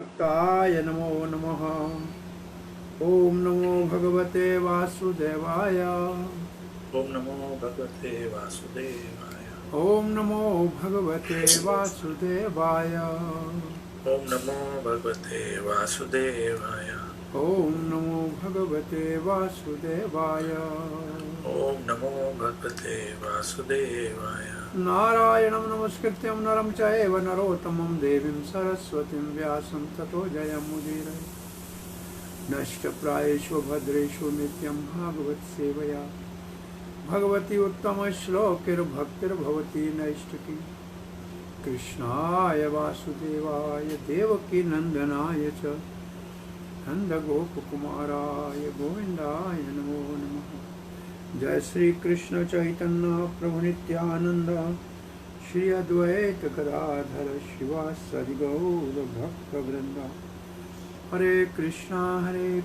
ताय नमो नमः। ओम नमो भगवते वासुदेवाय। ओम नमो भगवते वासुदेवाय। ओम नमो भगवते वासुदेवाय। ओम नमो भगवते वासुदेवाय। ओम नमो भगवते वासुदेवाय। ओम नमो भगवते वासुदेवाय। नारायणं नमस्कृत्यं नरं चैव नरोत्तमं देवीं सरस्वतीं व्यासं ततो जयमुदीरये। नष्टप्रायेषु भद्रेषु नित्यं भागवत सेवया भगवती उत्तम श्लोकिर्भक्तिर्भवती नैष्टिकी। कृष्णाय वासुदेवाय देवकी नंदनाय च नंदगोपकुमाराय गोविंदाय नमो नमः। जय श्री कृष्ण चैतन्य प्रभु नित्यानंद श्री अद्वैत गदाधर शिवासादि गौर भक्त वृंदा। हरे कृष्णा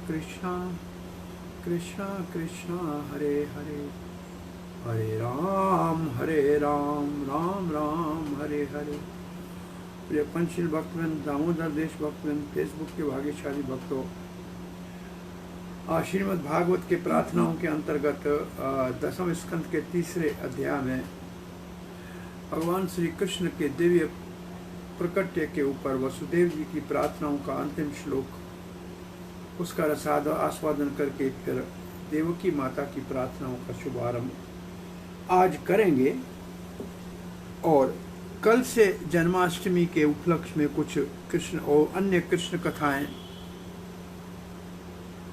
कृष्णा कृष्णा हरे हरे, हरे राम राम राम हरे हरे। प्रिय पंचशील भक्तवृंद, दामोदर देश भक्तवृंद, फेसबुक के भाग्यशाली भक्तों, श्रीमद् भागवत के प्रार्थनाओं के अंतर्गत 10वें स्कंद के 3रे अध्याय में भगवान श्री कृष्ण के दिव्य प्रकट्य के ऊपर वसुदेव जी की प्रार्थनाओं का अंतिम श्लोक, उसका आस्वादन करके फिर देवकी माता की प्रार्थनाओं का शुभारंभ आज करेंगे। और कल से जन्माष्टमी के उपलक्ष्य में कुछ कृष्ण और अन्य कृष्ण कथाएं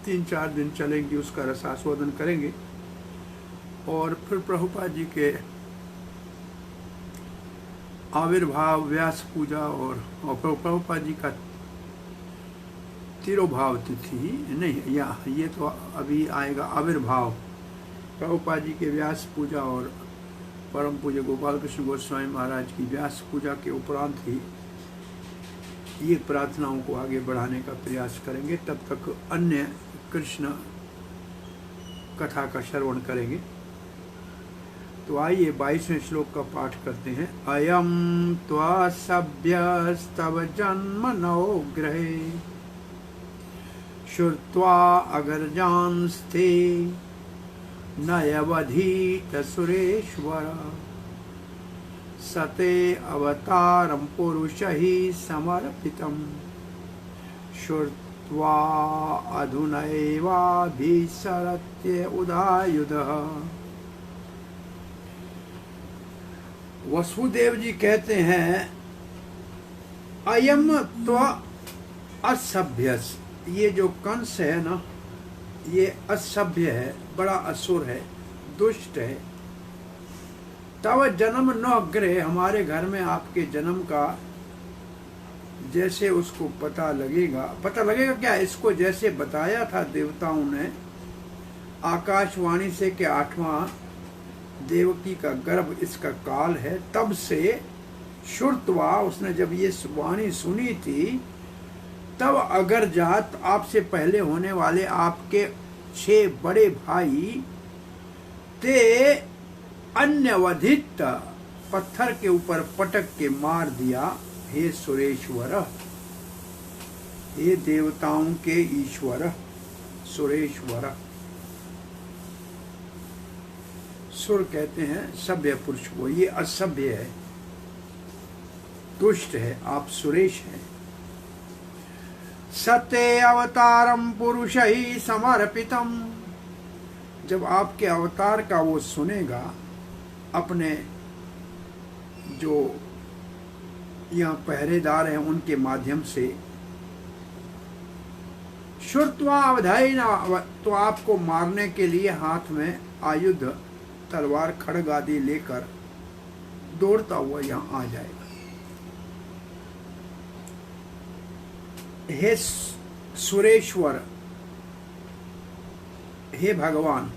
3-4 दिन चलेंगी, उसका रसास्वादन करेंगे। और फिर प्रभुपाद जी के आविर्भाव, व्यास पूजा और प्रभुपाद जी का तिरोभाव तिथि नहीं, या ये तो अभी आएगा आविर्भाव, प्रभुपाद जी के व्यास पूजा और परम पूज्य गोपाल कृष्ण गोस्वामी महाराज की व्यास पूजा के उपरांत ही ये प्रार्थनाओं को आगे बढ़ाने का प्रयास करेंगे। तब तक अन्य कृष्ण कथा का श्रवण करेंगे। तो आइए 22वें श्लोक का पाठ करते हैं। अयम त्वा सभ्यस्तव जन्मनो ग्रहे श्रुत्वा अगर्जांस्ते नयवधीत सुरेश्वर सते अवतारं पुरुषहि समर्पितं श्रुत्वा अधुनैवाभिसरत्य उदायुधः। वसुदेव जी कहते हैं अयम त्वा असभ्यस, ये जो कंस है ना, ये असभ्य है, बड़ा असुर है, दुष्ट है। तव जन्म न ग्रह, हमारे घर में आपके जन्म का जैसे उसको पता लगेगा क्या, इसको जैसे बताया था देवताओं ने आकाशवाणी से कि 8वां देवकी का गर्भ इसका काल है, तब से श्रुत्वा, उसने जब ये वाणी सुनी थी, तब अगर जात, आपसे पहले होने वाले आपके 6 बड़े भाई ते अन्यवधित, पत्थर के ऊपर पटक के मार दिया। हे सुरेश्वर, हे देवताओं के ईश्वर सुरेश्वर। सुर कहते हैं सभ्य पुरुष को, ये असभ्य है, दुष्ट है, आप सुरेश हैं। सते अवतारम पुरुष ही समर्पितम, जब आपके अवतार का वो सुनेगा, अपने जो यहाँ पहरेदार हैं उनके माध्यम से, श्रुत्वा अवधायना, तो आपको मारने के लिए हाथ में आयुध, तलवार, खड्ग आदि लेकर दौड़ता हुआ यहाँ आ जाएगा। हे सुरेश्वर, हे भगवान,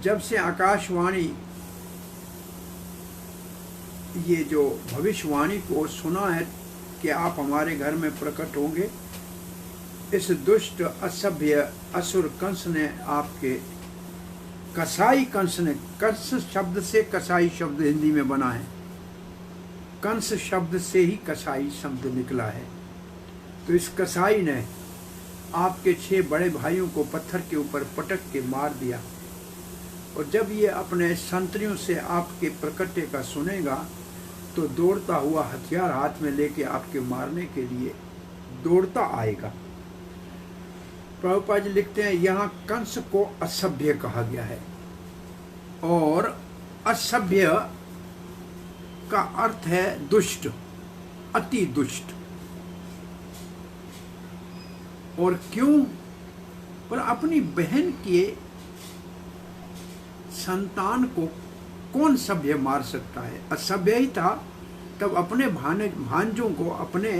जब से आकाशवाणी, ये जो भविष्यवाणी को सुना है कि आप हमारे घर में प्रकट होंगे, इस दुष्ट असभ्य असुर कंस ने, आपके कसाई कंस ने, कंस शब्द से कसाई शब्द हिंदी में बना है, कंस शब्द से ही कसाई शब्द निकला है। तो इस कसाई ने आपके 6 बड़े भाइयों को पत्थर के ऊपर पटक के मार दिया। और जब ये अपने संतरियों से आपके प्रकटे का सुनेगा तो दौड़ता हुआ हथियार हाथ में लेके आपके मारने के लिए दौड़ता आएगा। प्रभुपाद जी लिखते हैं यहाँ कंस को असभ्य कहा गया है, और असभ्य का अर्थ है दुष्ट, अति दुष्ट। और क्यों? पर अपनी बहन के संतान को कौन सभ्य मार सकता है? असभ्य ही था तब अपने भांजों को अपने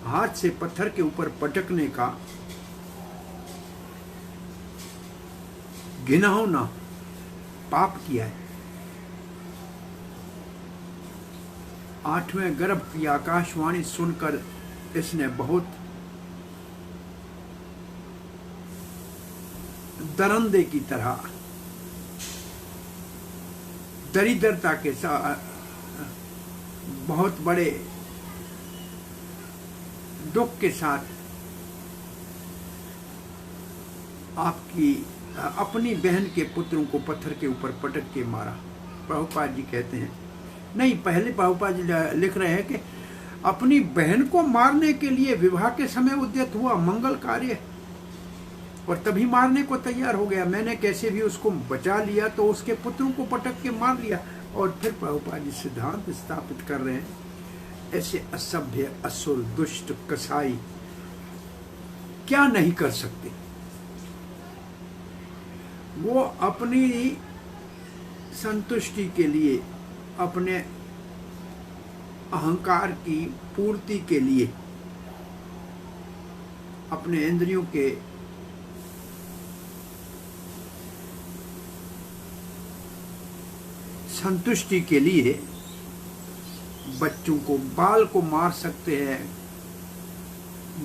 हाथ से पत्थर के ऊपर पटकने का घिनौना पाप किया है। 8वें गर्भ की आकाशवाणी सुनकर इसने बहुत दरंदे की तरह दरिद्रता के साथ बहुत बड़े दुख के साथ अपनी बहन के पुत्रों को पत्थर के ऊपर पटक के मारा। प्रभुपाद जी कहते हैं, नहीं, पहले प्रभुपाद जी लिख रहे हैं कि अपनी बहन को मारने के लिए विवाह के समय उद्यत हुआ, मंगल कार्य, और तभी मारने को तैयार हो गया। मैंने कैसे भी उसको बचा लिया तो उसके पुत्रों को पटक के मार लिया। और फिर प्रभुपाद जी सिद्धांत स्थापित कर रहे हैं, ऐसे असभ्य, असुर, दुष्ट कसाई क्या नहीं कर सकते? वो अपनी संतुष्टि के लिए, अपने अहंकार की पूर्ति के लिए, अपने इंद्रियों के संतुष्टि के लिए बच्चों को, बाल को मार सकते हैं,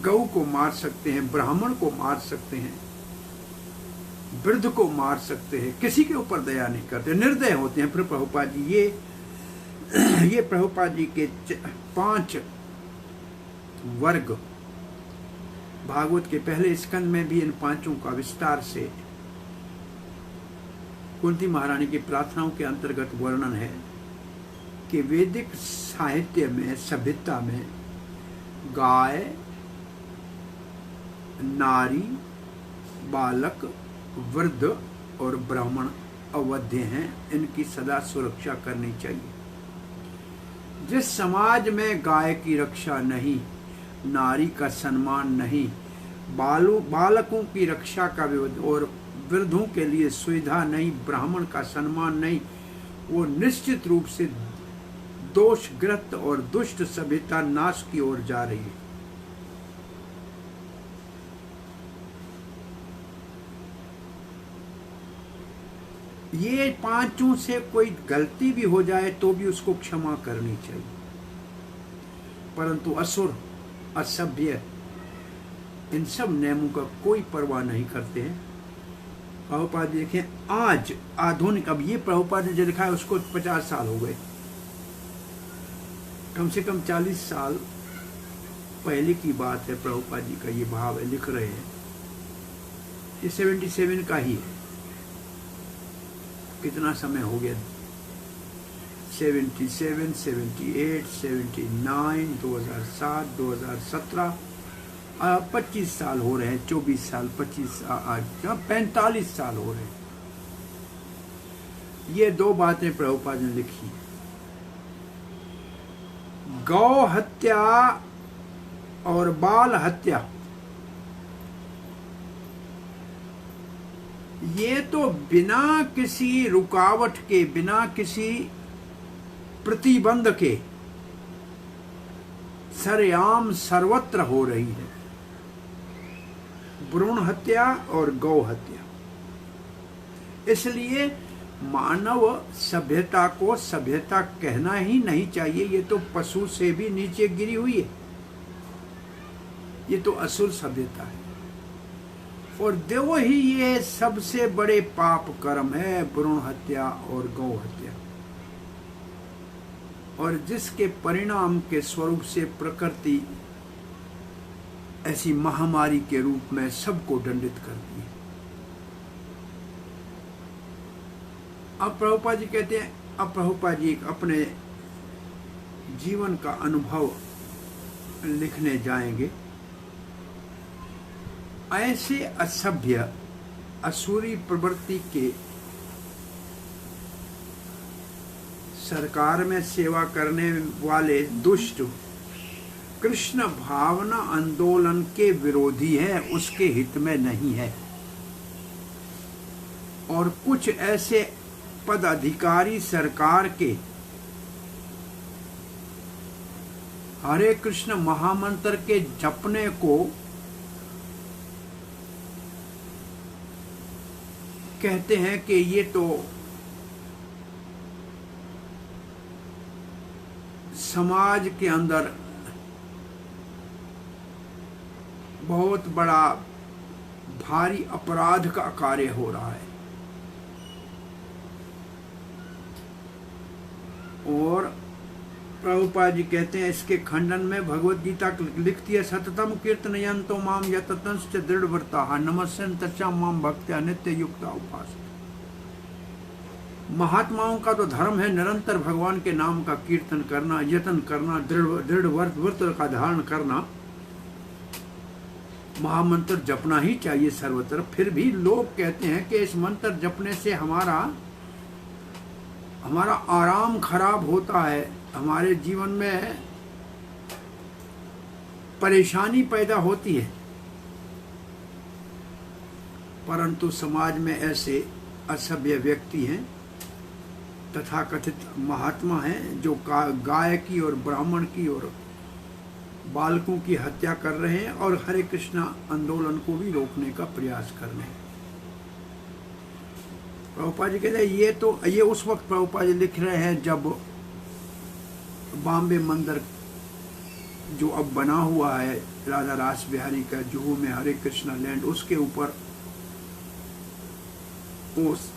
गौ को मार सकते हैं, ब्राह्मण को मार सकते हैं, वृद्ध को मार सकते हैं, किसी के ऊपर दया नहीं करते, निर्दय होते हैं। फिर प्रभुपाद जी ये प्रभुपाद जी के 5 वर्ग भागवत के पहले स्कंद में भी इन 5 का विस्तार से कुंती महारानी की प्रार्थनाओं के अंतर्गत वर्णन है कि वैदिक साहित्य में, सभ्यता में गाय, नारी, बालक, वृद्ध और ब्राह्मण अवध्य हैं। इनकी सदा सुरक्षा करनी चाहिए। जिस समाज में गाय की रक्षा नहीं, नारी का सम्मान नहीं, बालकों की रक्षा का और वृद्धों के लिए सुविधा नहीं, ब्राह्मण का सम्मान नहीं, वो निश्चित रूप से दोषग्रस्त और दुष्ट सभ्यता नाश की ओर जा रही है। ये 5 से कोई गलती भी हो जाए तो भी उसको क्षमा करनी चाहिए, परंतु असुर, असभ्य इन सब नियमों का कोई परवाह नहीं करते हैं। प्रभुपाद जी देखें, आज आधुनिक, अब ये प्रभुपाद ने जो लिखा है उसको 50 साल हो गए, कम से कम 40 साल पहले की बात है। प्रभुपाद जी का ये भाव है, लिख रहे हैं, ये 77 का ही है। कितना समय हो गया? 77, 78, 79, 2007, 2017, 25 साल हो रहे हैं, 24 साल, 25, आज 45 साल हो रहे हैं। ये 2 बातें प्रभुपाद ने लिखी। गौ हत्या और बाल हत्या, ये तो बिना किसी रुकावट के, बिना किसी प्रतिबंध के सरेआम सर्वत्र हो रही है। भ्रूण हत्या और गौ हत्या। इसलिए मानव सभ्यता को सभ्यता कहना ही नहीं चाहिए। ये तो पशु से भी नीचे गिरी हुई है, ये तो असुर सभ्यता है। और देव ही ये सबसे बड़े पाप कर्म है, भ्रूण हत्या और गौ हत्या, और जिसके परिणाम के स्वरूप से प्रकृति ऐसी महामारी के रूप में सबको दंडित कर दिए। अब प्रभुपाद जी कहते हैं, अब प्रभुपाद जी अपने जीवन का अनुभव लिखने जाएंगे। ऐसे असभ्य असुरी प्रवृत्ति के सरकार में सेवा करने वाले दुष्ट कृष्ण भावना आंदोलन के विरोधी है, उसके हित में नहीं है। और कुछ ऐसे पदाधिकारी सरकार के हरे कृष्ण महामंत्र के जपने को कहते हैं कि ये तो समाज के अंदर बहुत बड़ा भारी अपराध का कार्य हो रहा है। और प्रभुपाद जी कहते हैं इसके खंडन में भगवत गीता लिखती है, सततम कीर्तनयन्तो माम यततंश्च दृढ़व्रताः नमस्यन् तच्चा माम भक्त्या नित्य युक्ता उपासते। महात्माओं का तो धर्म है निरंतर भगवान के नाम का कीर्तन करना, यत्न करना, दृढ़ व्रत का धारण करना, महामंत्र जपना ही चाहिए सर्वत्र। फिर भी लोग कहते हैं कि इस मंत्र जपने से हमारा आराम खराब होता है, हमारे जीवन में परेशानी पैदा होती है। परंतु समाज में ऐसे असभ्य व्यक्ति हैं, तथाकथित महात्मा हैं, जो गाय की और ब्राह्मण की और बालकों की हत्या कर रहे हैं और हरे कृष्णा आंदोलन को भी रोकने का प्रयास कर रहे हैं। प्रभुपाद जी कहते हैं ये उस वक्त प्रभुपाद जी लिख रहे हैं जब बॉम्बे मंदिर जो अब बना हुआ है राजा रास बिहारी का जुहू में हरे कृष्णा लैंड, उसके ऊपर उस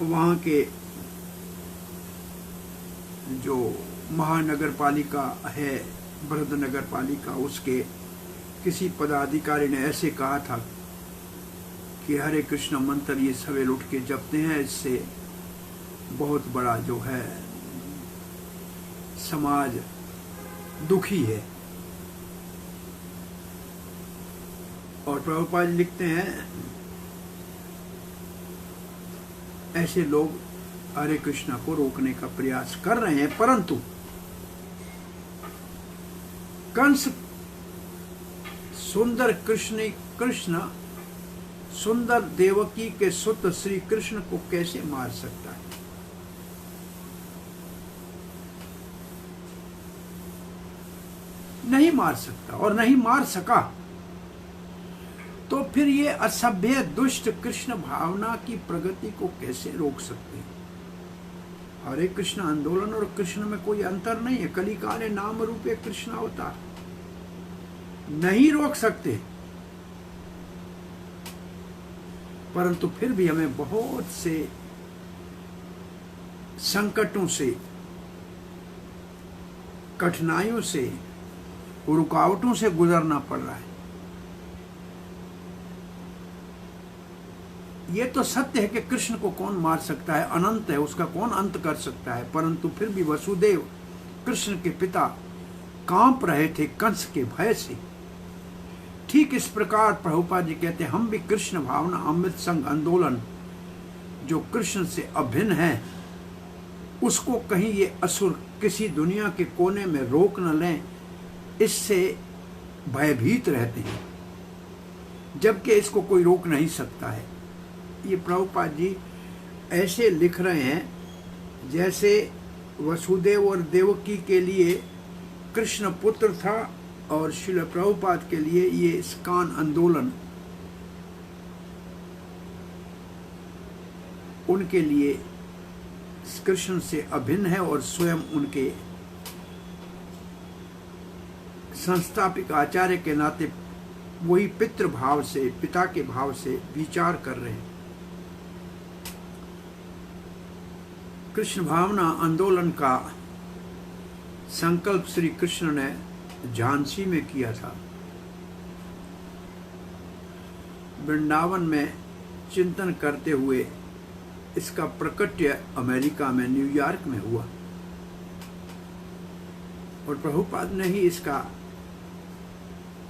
वहाँ के जो महानगर पालिका है, बृहद नगर पालिका, उसके किसी पदाधिकारी ने ऐसे कहा था कि हरे कृष्ण मंत्र ये सवेरे उठ के जपते हैं, इससे बहुत बड़ा जो है समाज दुखी है। और प्रभुपाद लिखते हैं ऐसे लोग हरे कृष्णा को रोकने का प्रयास कर रहे हैं, परंतु कंस सुंदर कृष्ण सुंदर देवकी के सुत श्री कृष्ण को कैसे मार सकता है? नहीं मार सकता और नहीं मार सका। तो फिर ये असभ्य दुष्ट कृष्ण भावना की प्रगति को कैसे रोक सकते हैं? हरे कृष्ण आंदोलन और कृष्ण में कोई अंतर नहीं है। कली काले नाम रूपे कृष्ण अवतार, नहीं रोक सकते। परंतु फिर भी हमें बहुत से संकटों से, कठिनाइयों से, रुकावटों से गुजरना पड़ रहा है। ये तो सत्य है कि कृष्ण को कौन मार सकता है, अनंत है, उसका कौन अंत कर सकता है। परंतु फिर भी वसुदेव कृष्ण के पिता कांप रहे थे कंस के भय से। ठीक इस प्रकार प्रभुपाद जी कहते हैं हम भी कृष्ण भावना अमृत संघ आंदोलन जो कृष्ण से अभिन्न है, उसको कहीं ये असुर किसी दुनिया के कोने में रोक न लें, इससे भयभीत रहते हैं, जबकि इसको कोई रोक नहीं सकता है। ये प्रभुपाद जी ऐसे लिख रहे हैं जैसे वसुदेव और देवकी के लिए कृष्ण पुत्र था और श्रील प्रभुपाद के लिए ये इस्कॉन आंदोलन उनके लिए कृष्ण से अभिन्न है और स्वयं उनके संस्थापक आचार्य के नाते वही पितृ भाव से, पिता के भाव से विचार कर रहे हैं। कृष्ण भावना आंदोलन का संकल्प श्री कृष्ण ने झांसी में किया था वृंदावन में चिंतन करते हुए इसका प्रकट्य अमेरिका में न्यूयॉर्क में हुआ और प्रभुपाद ने ही इसका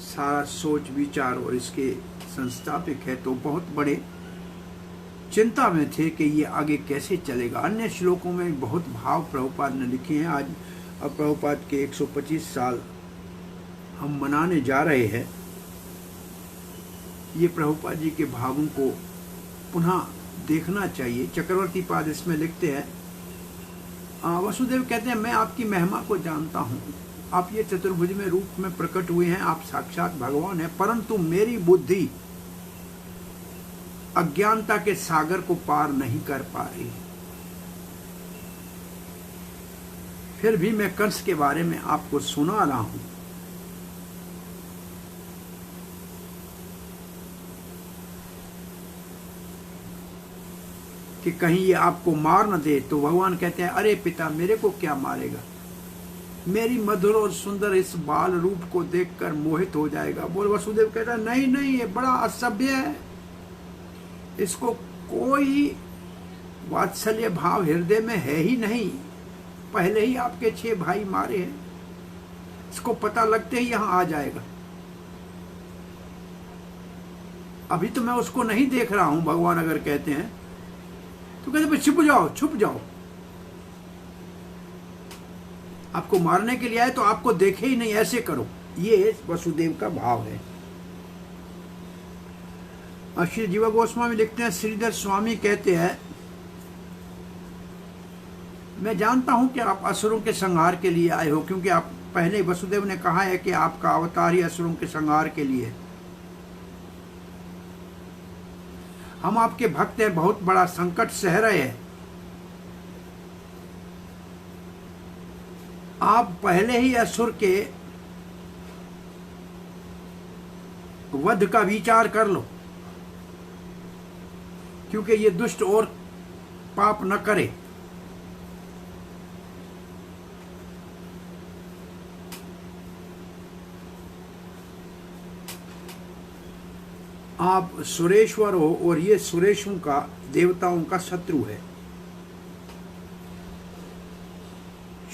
सारा सोच विचार और इसके संस्थापक है, तो बहुत बड़े चिंता में थे कि ये आगे कैसे चलेगा। अन्य श्लोकों में बहुत भाव प्रभुपाद ने लिखे हैं। आज अब प्रभुपाद के 125 साल हम मनाने जा रहे हैं। ये प्रभुपाद जी के भावों को पुनः देखना चाहिए। चक्रवर्ती पाद इसमें लिखते हैं, वसुदेव कहते हैं, मैं आपकी महिमा को जानता हूँ, आप ये चतुर्भुज में रूप में प्रकट हुए हैं, आप साक्षात भगवान हैं, परंतु मेरी बुद्धि अज्ञानता के सागर को पार नहीं कर पा रही। फिर भी मैं कंस के बारे में आपको सुना रहा हूं। कि कहीं ये आपको मार न दे। तो भगवान कहते हैं, अरे पिता, मेरे को क्या मारेगा, मेरी मधुर और सुंदर इस बाल रूप को देखकर मोहित हो जाएगा। बोल वसुदेव कहता है, नहीं नहीं, ये बड़ा असभ्य है, इसको कोई वात्सल्य भाव हृदय में है ही नहीं, पहले ही आपके 6 भाई मारे हैं, इसको पता लगते ही यहां आ जाएगा। अभी तो मैं उसको नहीं देख रहा हूं। भगवान अगर कहते हैं तो कहते छुप जाओ, छुप जाओ, आपको मारने के लिए आए तो आपको देखे ही नहीं, ऐसे करो। ये वसुदेव का भाव है। और श्री जीवा गोस्वामी लिखते हैं, श्रीधर स्वामी कहते हैं, मैं जानता हूं कि आप असुरों के संहार के लिए आए हो, क्योंकि आप पहले वसुदेव ने कहा है कि आपका अवतार ही असुरों के संहार के लिए। हम आपके भक्त हैं, बहुत बड़ा संकट सह रहे हैं। आप पहले ही असुर के वध का विचार कर लो, क्योंकि ये दुष्ट और पाप न करे। आप सुरेश्वर हो और ये सुरेशों का, देवताओं का शत्रु है।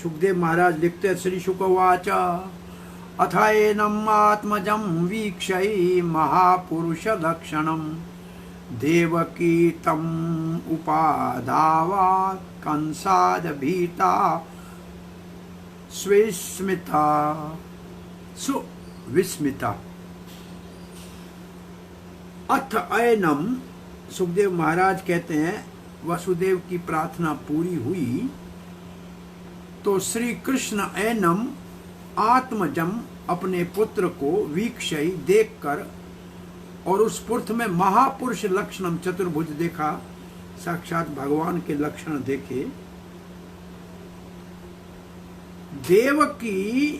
सुखदेव महाराज लिखते हैं, श्री शुकवाच अथाएनम आत्मजम वीक्षय महापुरुष लक्षणम देवकी तम उपाधावा कंसाद भीता स्विस्मिता सुविस्मिता। अथ ऐनम, सुखदेव महाराज कहते हैं, वसुदेव की प्रार्थना पूरी हुई तो श्री कृष्ण ऐनम आत्मजम, अपने पुत्र को वीक्षय देखकर, और उस पुत्र में महापुरुष लक्षणम, चतुर्भुज देखा, साक्षात भगवान के लक्षण देखे। देवकी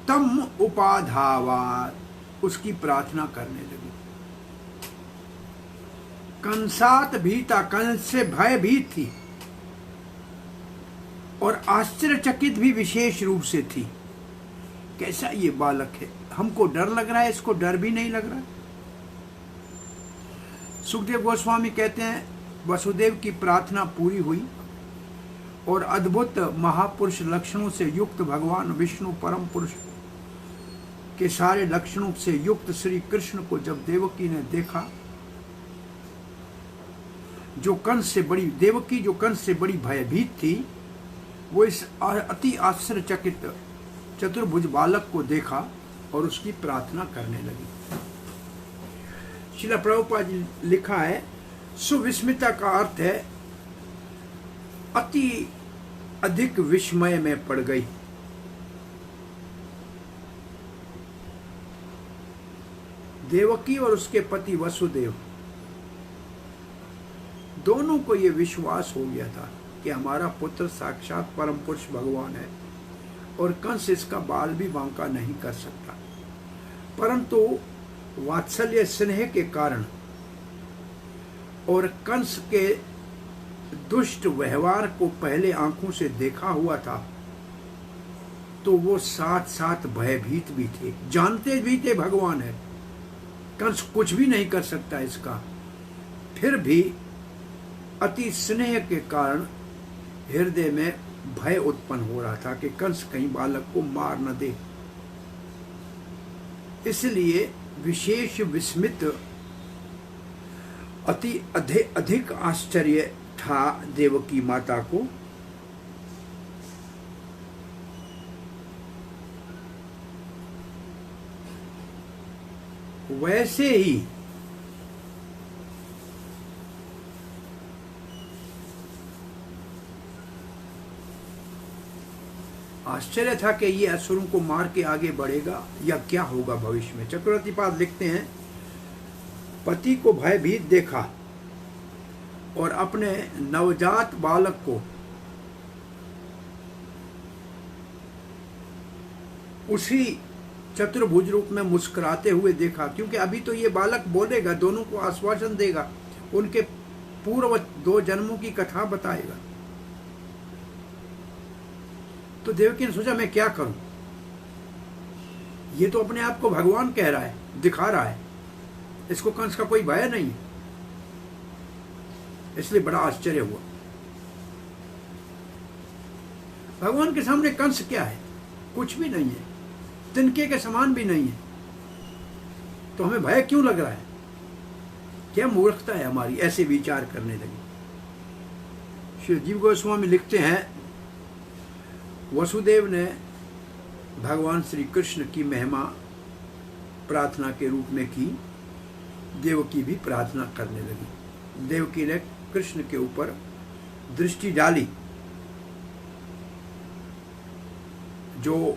तम उपाधावा, उसकी प्रार्थना करने लगी। कंसात भीता, कंस से भयभीत थी और आश्चर्यचकित भी विशेष रूप से थी। कैसा ये बालक है, हमको डर लग रहा है, इसको डर भी नहीं लग रहा। सुखदेव गोस्वामी कहते हैं, वसुदेव की प्रार्थना पूरी हुई और अद्भुत महापुरुष लक्षणों से युक्त भगवान विष्णु परम पुरुष के सारे लक्षणों से युक्त श्री कृष्ण को जब देवकी ने देखा, जो कंस से बड़ी, देवकी जो कंस से बड़ी भयभीत थी, वो इस अति आश्चर्यचकित चतुर्भुज बालक को देखा और उसकी प्रार्थना करने लगी। श्रील प्रभुपाद जी लिखा है, सुविस्मिता का अर्थ है अति अधिक विस्मय में पड़ गई। देवकी और उसके पति वसुदेव दोनों को यह विश्वास हो गया था कि हमारा पुत्र साक्षात परम पुरुष भगवान है और कंस इसका बाल भी बांका नहीं कर सकता। परंतु वात्सल्य स्नेह के कारण और कंस के दुष्ट व्यवहार को पहले आंखों से देखा हुआ था, तो वो साथ साथ भयभीत भी थे, जानते भी थे भगवान है, कंस कुछ भी नहीं कर सकता इसका। फिर भी अति स्नेह के कारण हृदय में भय उत्पन्न हो रहा था कि कंस कहीं बालक को मार न दे। इसलिए विशेष विस्मित अति अधिक आश्चर्य था देवकी माता को। वैसे ही आश्चर्य था कि ये असुरों को मार के आगे बढ़ेगा या क्या होगा भविष्य में। चक्रवर्ती पाद लिखते हैं, पति को भयभीत देखा और अपने नवजात बालक को उसी चतुर्भुज रूप में मुस्कुराते हुए देखा, क्योंकि अभी तो ये बालक बोलेगा, दोनों को आश्वासन देगा, उनके पूर्व 2 जन्मों की कथा बताएगा। तो देवकी ने सोचा मैं क्या करूं, ये तो अपने आप को भगवान कह रहा है, दिखा रहा है, इसको कंस का कोई भय नहीं है। इसलिए बड़ा आश्चर्य हुआ। भगवान के सामने कंस क्या है, कुछ भी नहीं है, तिनके के समान भी नहीं है, तो हमें भय क्यों लग रहा है, क्या मूर्खता है हमारी, ऐसे विचार करने लगे। श्री जीव गोस्वामी लिखते हैं, वसुदेव ने भगवान श्री कृष्ण की महिमा प्रार्थना के रूप में की, देवकी भी प्रार्थना करने लगी। देवकी ने कृष्ण के ऊपर दृष्टि डाली, जो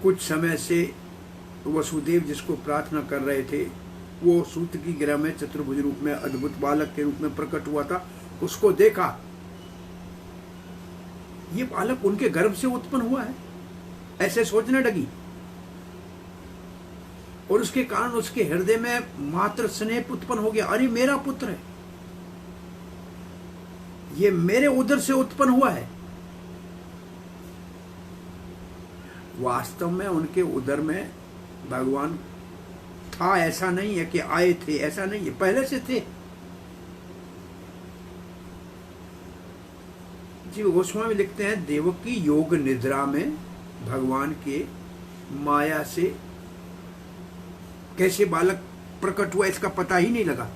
कुछ समय से वसुदेव जिसको प्रार्थना कर रहे थे, वो सूत की गिरह में चतुर्भुज रूप में अद्भुत बालक के रूप में प्रकट हुआ था, उसको देखा। ये बालक उनके गर्भ से उत्पन्न हुआ है, ऐसे सोचने लगी, और उसके कारण उसके हृदय में मातृ स्नेह उत्पन्न हो गया। अरे मेरा पुत्र है, ये मेरे उदर से उत्पन्न हुआ है। वास्तव में उनके उदर में भगवान था, ऐसा नहीं है कि आए थे, ऐसा नहीं है, पहले से थे। जी गोस्वामी लिखते हैं, देवकी योग निद्रा में भगवान के माया से कैसे बालक प्रकट हुआ इसका पता ही नहीं लगा।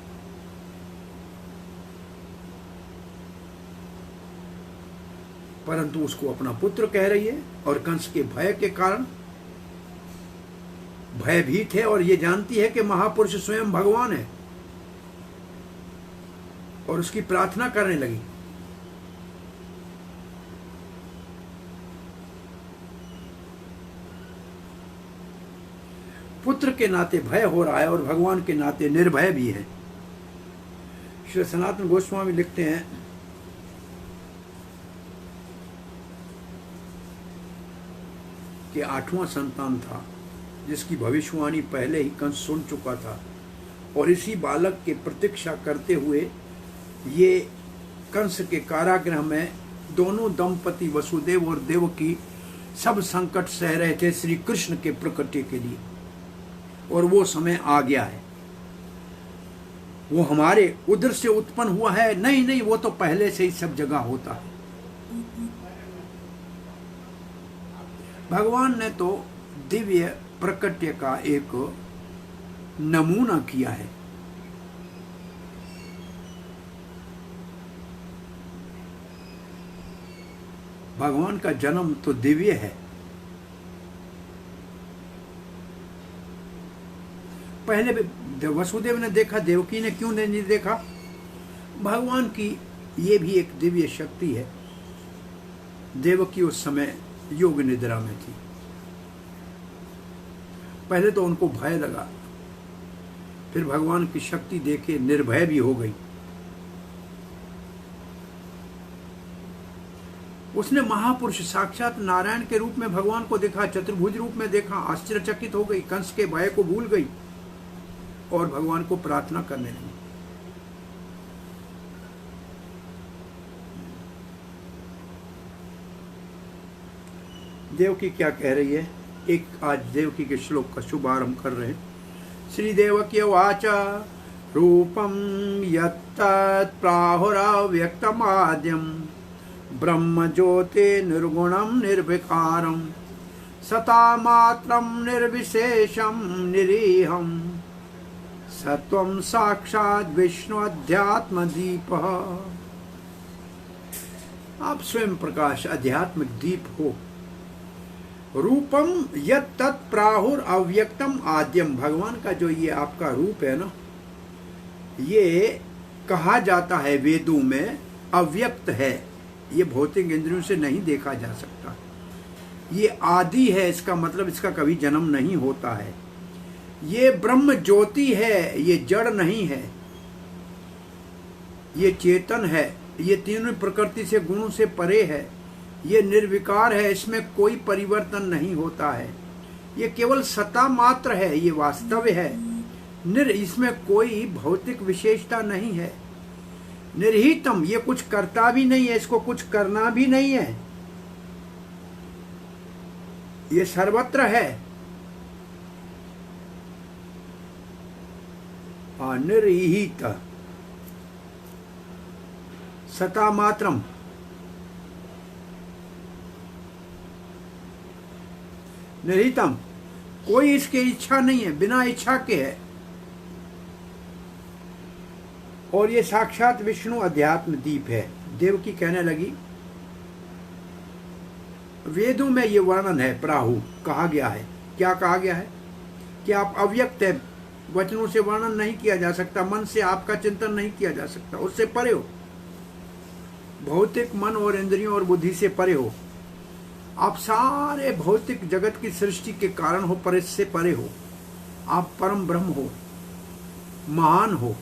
परंतु उसको अपना पुत्र कह रही है, और कंस के भय के कारण भयभीत है, और ये जानती है कि महापुरुष स्वयं भगवान है, और उसकी प्रार्थना करने लगी। पुत्र के नाते भय हो रहा है और भगवान के नाते निर्भय भी है। श्री सनातन गोस्वामी लिखते हैं, कि 8वां संतान था जिसकी भविष्यवाणी पहले ही कंस सुन चुका था, और इसी बालक के प्रतीक्षा करते हुए ये कंस के कारागृह में दोनों दंपति वसुदेव और देवकी सब संकट सह रहे थे श्री कृष्ण के प्रकटे के लिए, और वो समय आ गया है। वो हमारे उदर से उत्पन्न हुआ है, नहीं नहीं, वो तो पहले से ही सब जगह होता है। भगवान ने तो दिव्य प्रकट्य का एक नमूना किया है। भगवान का जन्म तो दिव्य है। पहले वसुदेव ने देखा, देवकी ने क्यों नहीं देखा? भगवान की ये भी एक दिव्य शक्ति है। देवकी उस समय योग निद्रा में थी। पहले तो उनको भय लगा, फिर भगवान की शक्ति देखे निर्भय भी हो गई। उसने महापुरुष साक्षात नारायण के रूप में भगवान को देखा, चतुर्भुज रूप में देखा, आश्चर्यचकित हो गई, कंस के भय को भूल गई और भगवान को प्रार्थना करने लगी। देवकी क्या कह रही है, एक आज देवकी के श्लोक का शुभारंभ कर रहे हैं। श्रीदेवकी उवाच रूपं यत्तत् प्राहुरव्यक्तमाद्यं ब्रह्म ज्योति निर्गुणं निर्विकारं सतामात्रं निर्विशेषं निरीहं सत्वं साक्षात् विष्णु अध्यात्म दीपः। आप स्वयं प्रकाश अध्यात्मिक दीप हो। रूपम यत् तत् प्राहुर अव्यक्तम आद्यम, भगवान का जो ये आपका रूप है ना, ये कहा जाता है वेदों में अव्यक्त है। ये भौतिक इंद्रियों से नहीं देखा जा सकता। ये आदि है, इसका मतलब इसका कभी जन्म नहीं होता है। ये ब्रह्म ज्योति है, ये जड़ नहीं है, ये चेतन है, ये तीनों प्रकृति से गुणों से परे है, ये निर्विकार है, इसमें कोई परिवर्तन नहीं होता है, ये केवल सत्ता मात्र है, ये वास्तव है। इसमें कोई भौतिक विशेषता नहीं है। निर्हितम, ये कुछ करता भी नहीं है, इसको कुछ करना भी नहीं है, ये सर्वत्र है। निर्हित सता मात्रम, निर्हितम, कोई इसकी इच्छा नहीं है, बिना इच्छा के है। और ये साक्षात विष्णु अध्यात्म दीप है। देवकी कहने लगी, वेदों में ये वर्णन है, प्राहु कहा गया है। क्या कहा गया है कि आप अव्यक्त है, वचनों से वर्णन नहीं किया जा सकता, मन से आपका चिंतन नहीं किया जा सकता, उससे परे हो, भौतिक मन और इंद्रियों और बुद्धि से परे हो। आप सारे भौतिक जगत की सृष्टि के कारण हो, पर इससे परे हो। आप परम ब्रह्म हो, महान हो,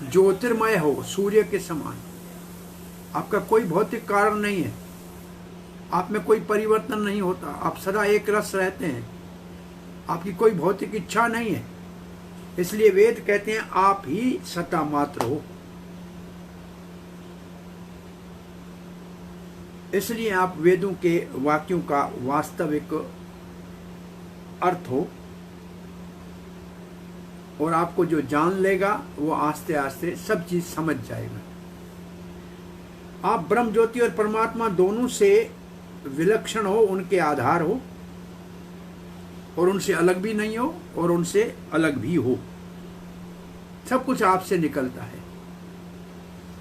ज्योतिर्मय हो, सूर्य के समान। आपका कोई भौतिक कारण नहीं है, आप में कोई परिवर्तन नहीं होता, आप सदा एक रस रहते हैं, आपकी कोई भौतिक इच्छा नहीं है। इसलिए वेद कहते हैं आप ही सत्ता मात्र हो। इसलिए आप वेदों के वाक्यों का वास्तविक अर्थ हो, और आपको जो जान लेगा वो आस्ते आस्ते सब चीज समझ जाएगा। आप ब्रह्म ज्योति और परमात्मा दोनों से विलक्षण हो, उनके आधार हो, और उनसे अलग भी नहीं हो और उनसे अलग भी हो। सब कुछ आपसे निकलता है,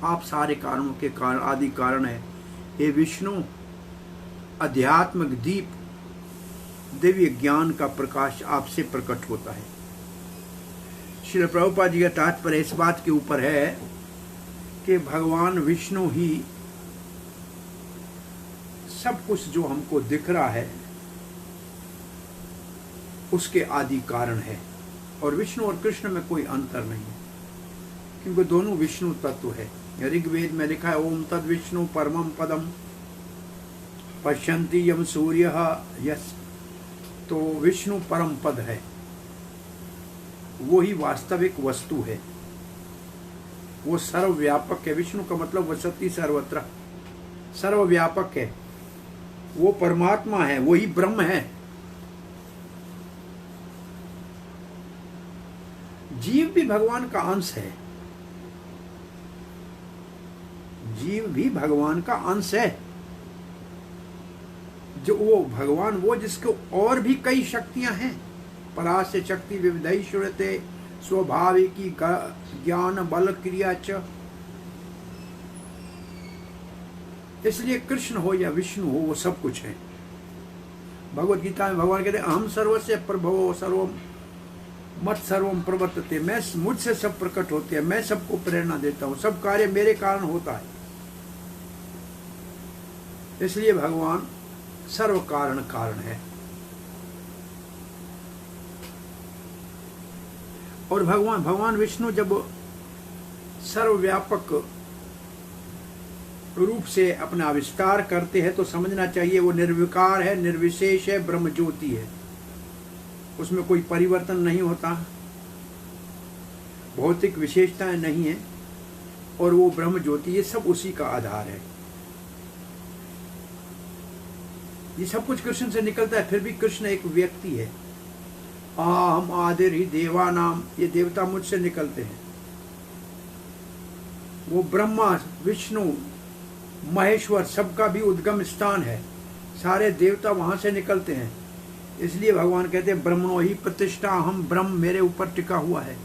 आप सारे कारणों के कारण आदि कारण है। ये विष्णु आध्यात्मिक दीप, दिव्य ज्ञान का प्रकाश आपसे प्रकट होता है। श्री प्रभुपाद जी का तात्पर्य इस बात के ऊपर है कि भगवान विष्णु ही सब कुछ जो हमको दिख रहा है उसके आदि कारण है, और विष्णु और कृष्ण में कोई अंतर नहीं है, क्योंकि दोनों विष्णु तत्व है। ऋग्वेद में लिखा है ओम तद विष्णु परमम पदम पश्यन्ति यम सूर्य यस। तो विष्णु परम पद है, वो ही वास्तविक वस्तु है, वो सर्वव्यापक है। विष्णु का मतलब वसति सर्वत्र, सर्वव्यापक है, वो परमात्मा है, वही ब्रह्म है। जीव भी भगवान का अंश है, जीव भी भगवान का अंश है। जो वो भगवान, वो जिसको और भी कई शक्तियां हैं, परास्य शक्ति विविधैश्वर्यते स्वाभाविकी ज्ञान बल क्रिया च। इसलिए कृष्ण हो या विष्णु हो, वो सब कुछ है। भगवत गीता में भगवान कहते हैं अहम सर्वस्य प्रभवो सर्वम मत सर्वम प्रवर्तते, मैं मुझसे सब प्रकट होते हैं, मैं सबको प्रेरणा देता हूं, सब कार्य मेरे कारण होता है। इसलिए भगवान सर्व कारण कारण है। और भगवान विष्णु जब सर्वव्यापक रूप से अपना विस्तार करते हैं तो समझना चाहिए वो निर्विकार है, निर्विशेष है, ब्रह्म ज्योति है, उसमें कोई परिवर्तन नहीं होता, भौतिक विशेषताएं नहीं है, और वो ब्रह्म ज्योति, ये सब उसी का आधार है। ये सब कुछ कृष्ण से निकलता है, फिर भी कृष्ण एक व्यक्ति है, आहम आदिर ही देवा नाम, ये देवता मुझसे निकलते हैं। वो ब्रह्मा विष्णु महेश्वर सबका भी उद्गम स्थान है, सारे देवता वहां से निकलते हैं। इसलिए भगवान कहते हैं ब्रह्मणो ही प्रतिष्ठा, हम ब्रह्म मेरे ऊपर टिका हुआ है।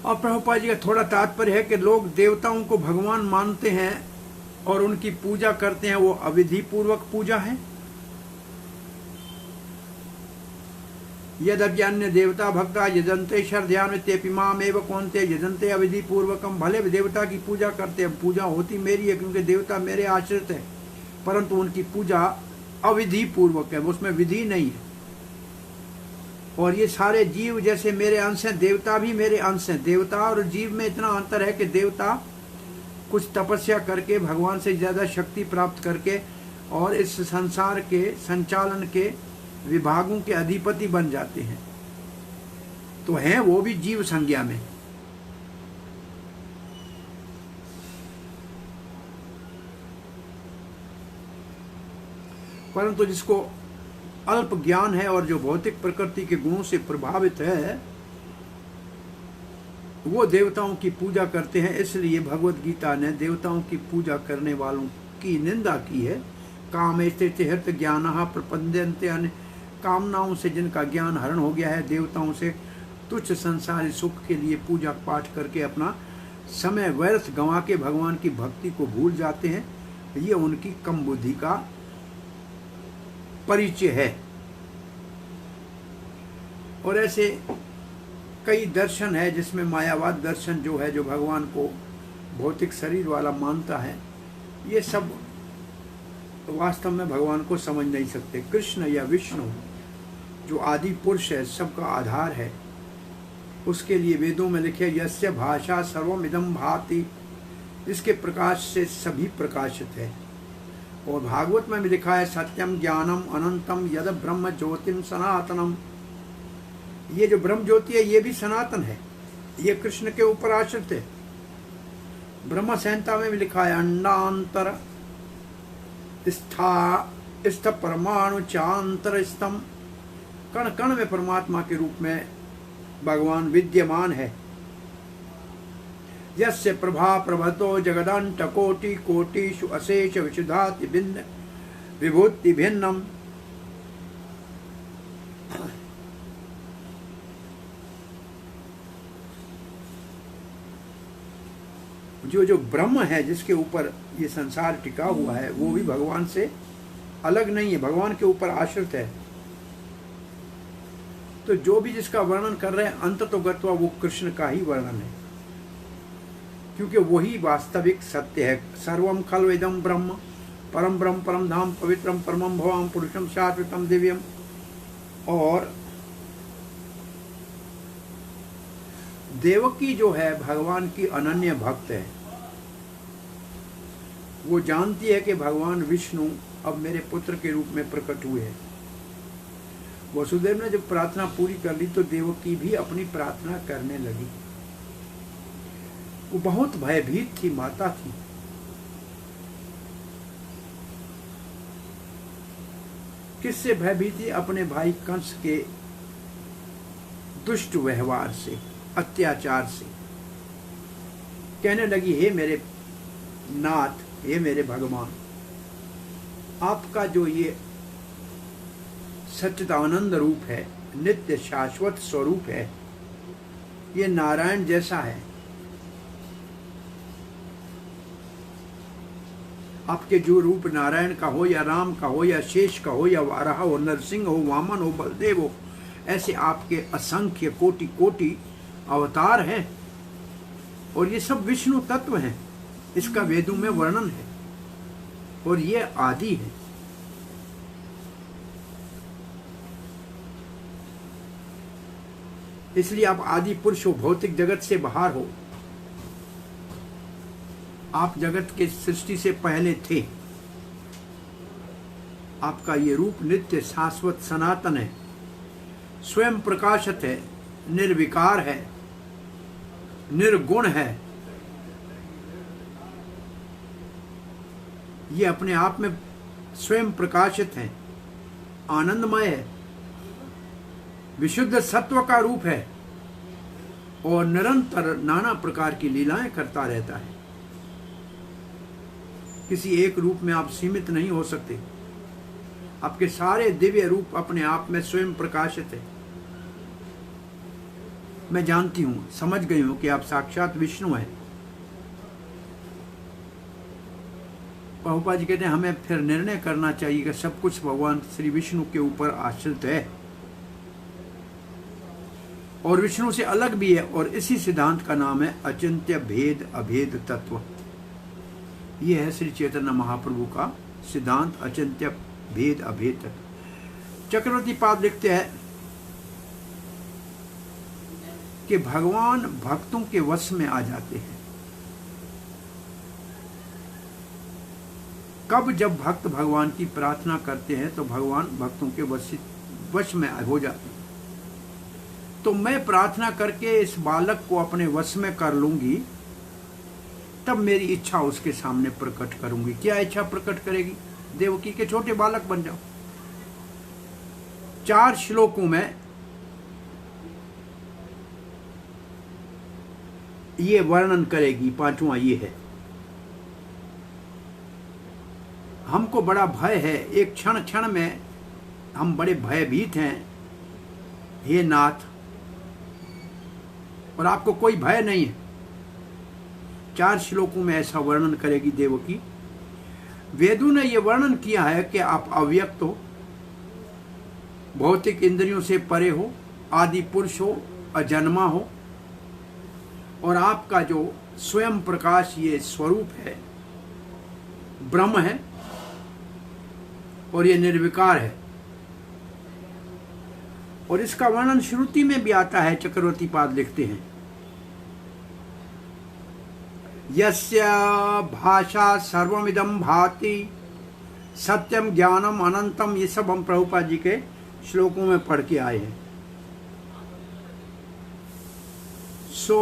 और प्रभुपाद जी का थोड़ा तात्पर्य है कि लोग देवताओं को भगवान मानते हैं और उनकी पूजा करते हैं, वो अविधि पूर्वक पूजा है। यद्यन्य देवता भक्ता यजंते श्रद्धान तेपि मामेव कौन्ते यजंते अविधि पूर्वकम। भले देवता की पूजा करते हैं, पूजा होती मेरी है क्योंकि देवता मेरे आश्रित है, परंतु उनकी पूजा अविधि पूर्वक है, उसमें विधि नहीं है। और ये सारे जीव जैसे मेरे अंश हैं, देवता भी मेरे अंश हैं। देवता और जीव में इतना अंतर है कि देवता कुछ तपस्या करके भगवान से ज्यादा शक्ति प्राप्त करके और इस संसार के संचालन के विभागों के अधिपति बन जाते हैं, तो हैं वो भी जीव संज्ञा में। परंतु जिसको अल्प ज्ञान है और जो भौतिक प्रकृति के गुणों से प्रभावित है, वो देवताओं की पूजा करते हैं। इसलिए भगवत गीता ने देवताओं की पूजा करने वालों की निंदा की है। काम स्थित हृत ज्ञान प्रपद्यन्ते, कामनाओं से जिनका ज्ञान हरण हो गया है, देवताओं से तुच्छ संसारी सुख के लिए पूजा पाठ करके अपना समय व्यर्थ गंवा के भगवान की भक्ति को भूल जाते हैं, ये उनकी कम बुद्धि का परिचय है। और ऐसे कई दर्शन है जिसमें मायावाद दर्शन जो है, जो भगवान को भौतिक शरीर वाला मानता है, ये सब वास्तव में भगवान को समझ नहीं सकते। कृष्ण या विष्णु जो आदि पुरुष है, सबका आधार है, उसके लिए वेदों में लिखे यस्य भाषा सर्वमिदं भाति, इसके प्रकाश से सभी प्रकाशित है। और भागवत में भी लिखा है सत्यम ज्ञानम अनंतम यद ब्रह्म ज्योतिम सनातनम। ये जो ब्रह्म ज्योति है ये भी सनातन है, ये कृष्ण के ऊपर आश्रित है। ब्रह्म संहिता में भी लिखा है अंडांतर स्थ परमाणु चांतर स्तम, कण कण में परमात्मा के रूप में भगवान विद्यमान है। यस्य प्रभा प्रभतो जगदंत कोटि कोटिषु अशेष विशुद्धाति भिन्न विभूति भिन्नम। जो ब्रह्म है जिसके ऊपर ये संसार टिका हुआ है, वो भी भगवान से अलग नहीं है, भगवान के ऊपर आश्रित है। तो जो भी जिसका वर्णन कर रहे हैं अंत तो गत्वा वो कृष्ण का ही वर्णन है, क्योंकि वही वास्तविक सत्य है। सर्वम खलु इदं ब्रह्म परम ब्रह्म परम धाम पवित्रम परमं भवाम पुरुषम शाश्वतम दिव्यम। और देवकी जो है भगवान की अनन्य भक्त है, वो जानती है कि भगवान विष्णु अब मेरे पुत्र के रूप में प्रकट हुए हैं। वसुदेव ने जब प्रार्थना पूरी कर ली तो देवकी भी अपनी प्रार्थना करने लगी। वो बहुत भयभीत थी, माता थी। किससे भयभीत थी? अपने भाई कंस के दुष्ट व्यवहार से, अत्याचार से। कहने लगी हे मेरे नाथ, हे मेरे भगवान, आपका जो ये सच्चिदानंद रूप है, नित्य शाश्वत स्वरूप है, ये नारायण जैसा है। आपके जो रूप नारायण का हो या राम का हो या शेष का हो या वाराह हो, नरसिंह हो, वामन हो, बलदेव हो, ऐसे आपके असंख्य कोटि कोटि अवतार हैं और ये सब विष्णु तत्व हैं। इसका वेदों में वर्णन है और ये आदि है। इसलिए आप आदि पुरुष हो, भौतिक जगत से बाहर हो। आप जगत के सृष्टि से पहले थे। आपका ये रूप नित्य शाश्वत सनातन है, स्वयं प्रकाशित है, निर्विकार है, निर्गुण है। ये अपने आप में स्वयं प्रकाशित है, आनंदमय है। विशुद्ध सत्व का रूप है और निरंतर नाना प्रकार की लीलाएं करता रहता है। किसी एक रूप में आप सीमित नहीं हो सकते। आपके सारे दिव्य रूप अपने आप में स्वयं प्रकाशित है। मैं जानती हूं, समझ गई हूं कि आप साक्षात विष्णु हैं। प्रभुपाद जी कहते हैं हमें फिर निर्णय करना चाहिए कि सब कुछ भगवान श्री विष्णु के ऊपर आश्रित है और विष्णु से अलग भी है, और इसी सिद्धांत का नाम है अचिंत्य भेद अभेद तत्व। यह है श्री चैतन्य महाप्रभु का सिद्धांत, अचिंत्य भेद अभेद तत्व। चक्रवर्ती पाद लिखते हैं कि भगवान भक्तों के वश में आ जाते हैं। कब? जब भक्त भगवान की प्रार्थना करते हैं तो भगवान भक्तों के वश में हो जाते हैं। तो मैं प्रार्थना करके इस बालक को अपने वश में कर लूंगी, तब मेरी इच्छा उसके सामने प्रकट करूंगी। क्या इच्छा प्रकट करेगी? देवकी के छोटे बालक बन जाओ। 4 श्लोकों में ये वर्णन करेगी। 5वां ये है, हमको बड़ा भय है, एक क्षण क्षण में हम बड़े भयभीत हैं हे नाथ, और आपको कोई भय नहीं है। 4 श्लोकों में ऐसा वर्णन करेगी देवकी। वेदों ने यह वर्णन किया है कि आप अव्यक्त हो, भौतिक इंद्रियों से परे हो, आदि पुरुष हो, अजन्मा हो, और आपका जो स्वयं प्रकाश ये स्वरूप है ब्रह्म है और ये निर्विकार है। और इसका वर्णन श्रुति में भी आता है। चक्रवर्ती पाद लिखते हैं यस्य भाषा सर्वमिदं भाति सत्यम ज्ञानम अनंतम। ये सब हम प्रभुपाद जी के श्लोकों में पढ़ के आए हैं। सो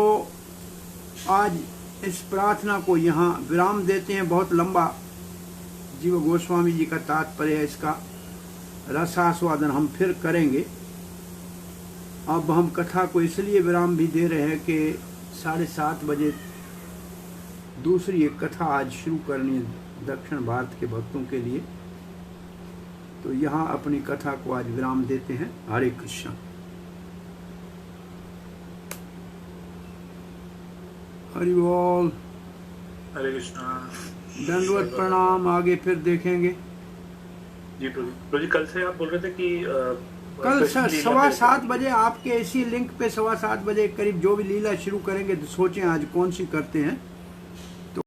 आज इस प्रार्थना को यहाँ विराम देते हैं। बहुत लंबा जीव गोस्वामी जी का तात्पर्य है, इसका रसास्वादन हम फिर करेंगे। अब हम कथा को इसलिए विराम भी दे रहे हैं कि 7:30 बजे दूसरी एक कथा आज शुरू करनी है दक्षिण भारत के भक्तों के लिए। तो यहाँ अपनी कथा को आज विराम देते हैं। हरे कृष्ण। हरि बोल। हरे कृष्णा। दंडवत प्रणाम। आगे फिर देखेंगे। जी प्रभु जी, कल से आप बोल रहे थे कि कल 7:15 बजे आपके इसी लिंक पे 7:15 बजे करीब जो भी लीला शुरू करेंगे, तो सोचें आज कौन सी करते हैं।